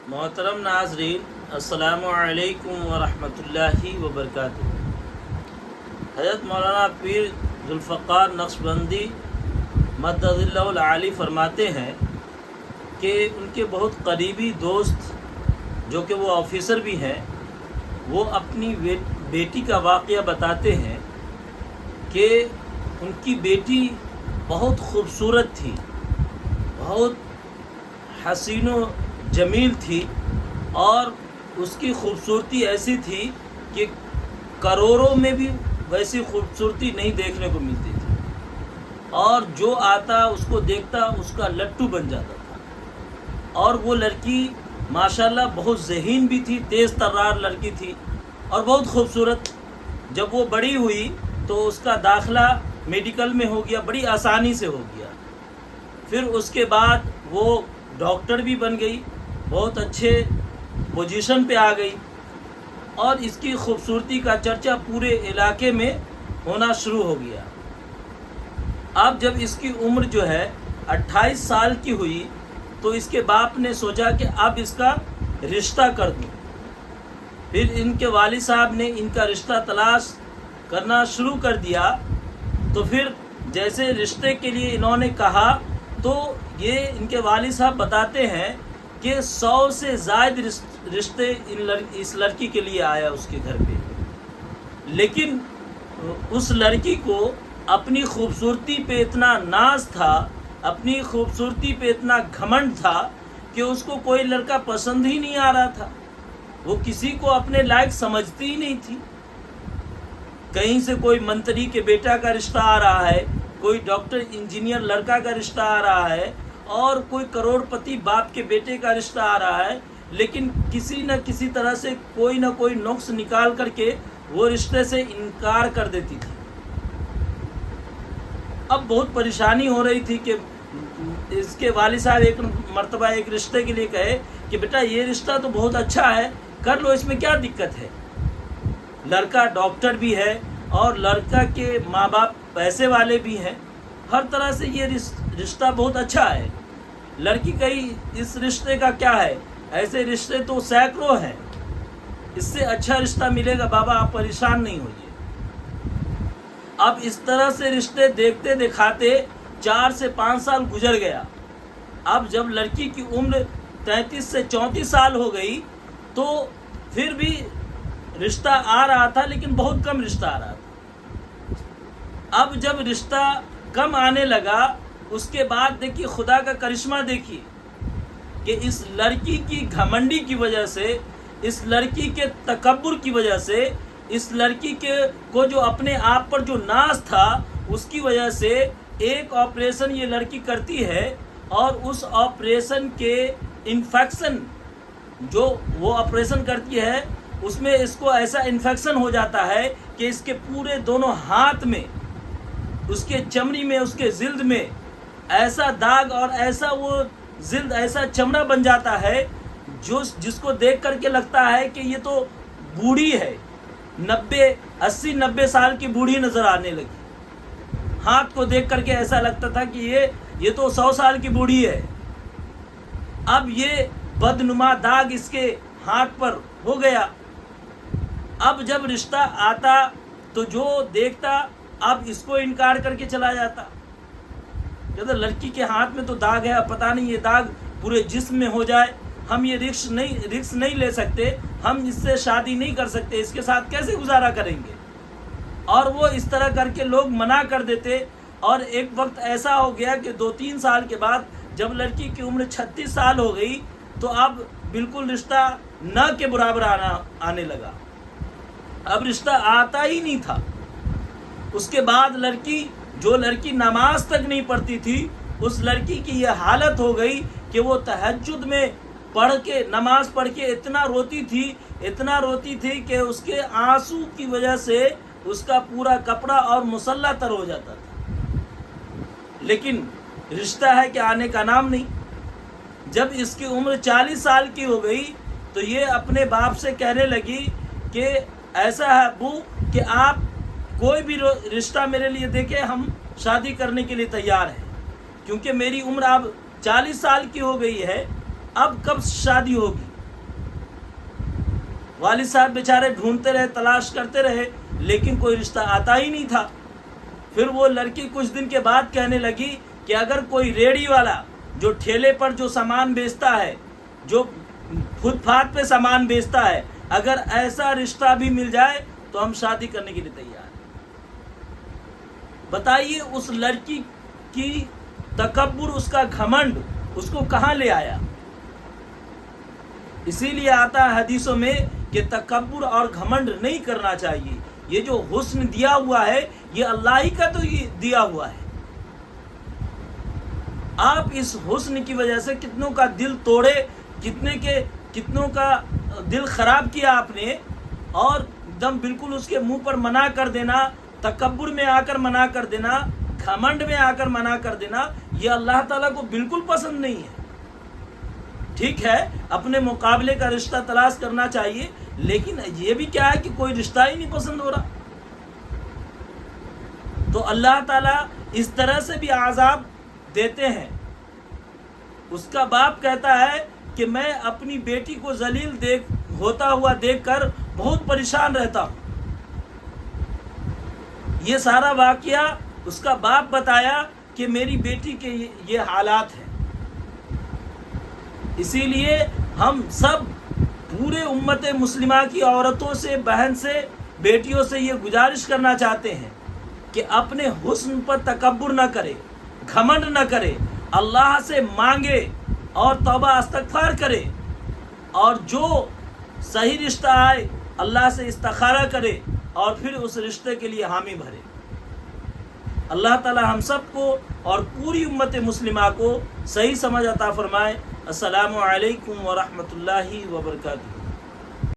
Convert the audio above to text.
محترم ناظرین، السلام علیکم ورحمۃ اللہ وبرکاتہ۔ حضرت مولانا پیر ذوالفقار نقشبندی مدد اللہ العالی فرماتے ہیں کہ ان کے بہت قریبی دوست جو کہ وہ آفیسر بھی ہیں، وہ اپنی بیٹی کا واقعہ بتاتے ہیں کہ ان کی بیٹی بہت خوبصورت تھی، بہت حسین و جمیل تھی، اور اس کی خوبصورتی ایسی تھی کہ کروڑوں میں بھی ویسی خوبصورتی نہیں دیکھنے کو ملتی تھی، اور جو آتا اس کو دیکھتا اس کا لٹو بن جاتا تھا۔ اور وہ لڑکی ماشاءاللہ بہت ذہین بھی تھی، تیز ترار لڑکی تھی اور بہت خوبصورت۔ جب وہ بڑی ہوئی تو اس کا داخلہ میڈیکل میں ہو گیا، بڑی آسانی سے ہو گیا۔ پھر اس کے بعد وہ ڈاکٹر بھی بن گئی، بہت اچھے پوزیشن پہ آ گئی، اور اس کی خوبصورتی کا چرچا پورے علاقے میں ہونا شروع ہو گیا۔ اب جب اس کی عمر جو ہے 28 سال کی ہوئی تو اس کے باپ نے سوچا کہ اب اس کا رشتہ کر دوں۔ پھر ان کے والد صاحب نے ان کا رشتہ تلاش کرنا شروع کر دیا۔ تو پھر جیسے رشتے کے لیے انہوں نے کہا تو یہ ان کے والد صاحب بتاتے ہیں کہ 100 سے زائد رشتے اس لڑکی کے لیے آیا اس کے گھر پہ، لیکن اس لڑکی کو اپنی خوبصورتی پہ اتنا ناز تھا، اپنی خوبصورتی پہ اتنا گھمنڈ تھا کہ اس کو کوئی لڑکا پسند ہی نہیں آ رہا تھا، وہ کسی کو اپنے لائق سمجھتی ہی نہیں تھی۔ کہیں سے کوئی منتری کے بیٹا کا رشتہ آ رہا ہے، کوئی ڈاکٹر انجینئر لڑکا کا رشتہ آ رہا ہے، اور کوئی کروڑ پتی باپ کے بیٹے کا رشتہ آ رہا ہے، لیکن کسی نہ کسی طرح سے کوئی نہ کوئی نقص نکال کر کے وہ رشتے سے انکار کر دیتی تھی۔ اب بہت پریشانی ہو رہی تھی کہ اس کے والد صاحب ایک مرتبہ ایک رشتے کے لیے کہے کہ بیٹا یہ رشتہ تو بہت اچھا ہے، کر لو، اس میں کیا دقت ہے؟ لڑکا ڈاکٹر بھی ہے اور لڑکا کے ماں باپ پیسے والے بھی ہیں، ہر طرح سے یہ رشتہ بہت اچھا ہے۔ لڑکی کہی اس رشتے کا کیا ہے، ایسے رشتے تو سینکڑوں ہیں، اس سے اچھا رشتہ ملے گا، بابا آپ پریشان نہیں ہوئیے۔ اب اس طرح سے رشتے دیکھتے دکھاتے 4 سے 5 سال گزر گیا۔ اب جب لڑکی کی عمر 33 سے 34 سال ہو گئی تو پھر بھی رشتہ آ رہا تھا، لیکن بہت کم رشتہ آ رہا تھا۔ اب جب رشتہ کم آنے لگا، اس کے بعد دیکھیے خدا کا کرشمہ، دیکھیے کہ اس لڑکی کی گھمنڈی کی وجہ سے، اس لڑکی کے تکبر کی وجہ سے، اس لڑکی کو جو اپنے آپ پر جو ناز تھا اس کی وجہ سے ایک آپریشن یہ لڑکی کرتی ہے، اور اس آپریشن کے انفیکشن جو وہ آپریشن کرتی ہے اس میں اس کو ایسا انفیکشن ہو جاتا ہے کہ اس کے پورے دونوں ہاتھ میں، اس کے چمڑی میں، اس کے جلد میں ایسا داغ اور ایسا وہ جلد، ایسا چمڑا بن جاتا ہے جس کو دیکھ کر کے لگتا ہے کہ یہ تو بوڑھی ہے، 80-90 سال کی بوڑھی نظر آنے لگی۔ ہاتھ کو دیکھ کر کے ایسا لگتا تھا کہ یہ تو 100 سال کی بوڑھی ہے۔ اب یہ بدنما داغ اس کے ہاتھ پر ہو گیا۔ اب جب رشتہ آتا تو جو دیکھتا اب اس کو انکار کر کے چلا جاتا، کہتا لڑکی کے ہاتھ میں تو داغ ہے، اب پتہ نہیں یہ داغ پورے جسم میں ہو جائے، ہم یہ رسک نہیں لے سکتے، ہم اس سے شادی نہیں کر سکتے، اس کے ساتھ کیسے گزارا کریں گے؟ اور وہ اس طرح کر کے لوگ منع کر دیتے۔ اور ایک وقت ایسا ہو گیا کہ 2-3 سال کے بعد جب لڑکی کی عمر 36 سال ہو گئی تو اب بالکل رشتہ نہ کے برابر آنے لگا، اب رشتہ آتا ہی نہیں تھا۔ اس کے بعد جو لڑکی نماز تک نہیں پڑھتی تھی، اس لڑکی کی یہ حالت ہو گئی کہ وہ تہجد میں نماز پڑھ کے اتنا روتی تھی کہ اس کے آنسو کی وجہ سے اس کا پورا کپڑا اور مصلح تر ہو جاتا تھا، لیکن رشتہ ہے کہ آنے کا نام نہیں۔ جب اس کی عمر 40 سال کی ہو گئی تو یہ اپنے باپ سے کہنے لگی کہ ایسا ہے ابو کہ آپ کوئی بھی رشتہ میرے لیے دیکھیں، ہم شادی کرنے کے لیے تیار ہیں، کیونکہ میری عمر اب 40 سال کی ہو گئی ہے، اب کب شادی ہوگی؟ والد صاحب بیچارے ڈھونڈتے رہے، تلاش کرتے رہے، لیکن کوئی رشتہ آتا ہی نہیں تھا۔ پھر وہ لڑکی کچھ دن کے بعد کہنے لگی کہ اگر کوئی ریڑھی والا جو ٹھیلے پر جو سامان بیچتا ہے، جو فٹ پاتھ پہ سامان بیچتا ہے، اگر ایسا رشتہ بھی مل جائے تو ہم شادی کرنے کے لیے تیار ہیں۔ بتائیے اس لڑکی کی تکبر، اس کا گھمنڈ اس کو کہاں لے آیا۔ اسی لیے آتا ہے حدیثوں میں کہ تکبر اور گھمنڈ نہیں کرنا چاہیے۔ یہ جو حسن دیا ہوا ہے یہ اللہ ہی کا تو یہ دیا ہوا ہے۔ آپ اس حسن کی وجہ سے کتنوں کا دل توڑے، کتنوں کا دل خراب کیا آپ نے، اور دم بالکل اس کے منہ پر منع کر دینا، تکبر میں آ کر منع کر دینا، گھمنڈ میں آ کر منع کر دینا، یہ اللہ تعالیٰ کو بالکل پسند نہیں ہے۔ ٹھیک ہے اپنے مقابلے کا رشتہ تلاش کرنا چاہیے، لیکن یہ بھی کیا ہے کہ کوئی رشتہ ہی نہیں پسند ہو رہا۔ تو اللہ تعالیٰ اس طرح سے بھی عذاب دیتے ہیں۔ اس کا باپ کہتا ہے کہ میں اپنی بیٹی کو ذلیل ہوتا ہوا دیکھ کر بہت پریشان رہتا ہوں۔ یہ سارا واقعہ اس کا باپ بتایا کہ میری بیٹی کے یہ حالات ہیں۔ اسی لیے ہم سب پورے امت مسلمہ کی عورتوں سے، بہن سے، بیٹیوں سے یہ گزارش کرنا چاہتے ہیں کہ اپنے حسن پر تکبر نہ کرے، گھمنڈ نہ کرے، اللہ سے مانگے اور توبہ استغفار کرے، اور جو صحیح رشتہ آئے اللہ سے استخارہ کرے اور پھر اس رشتے کے لیے حامی بھرے۔ اللہ تعالی ہم سب کو اور پوری امت مسلمہ کو صحیح سمجھ عطا فرمائے۔ السلام علیکم ورحمۃ اللہ وبرکاتہ۔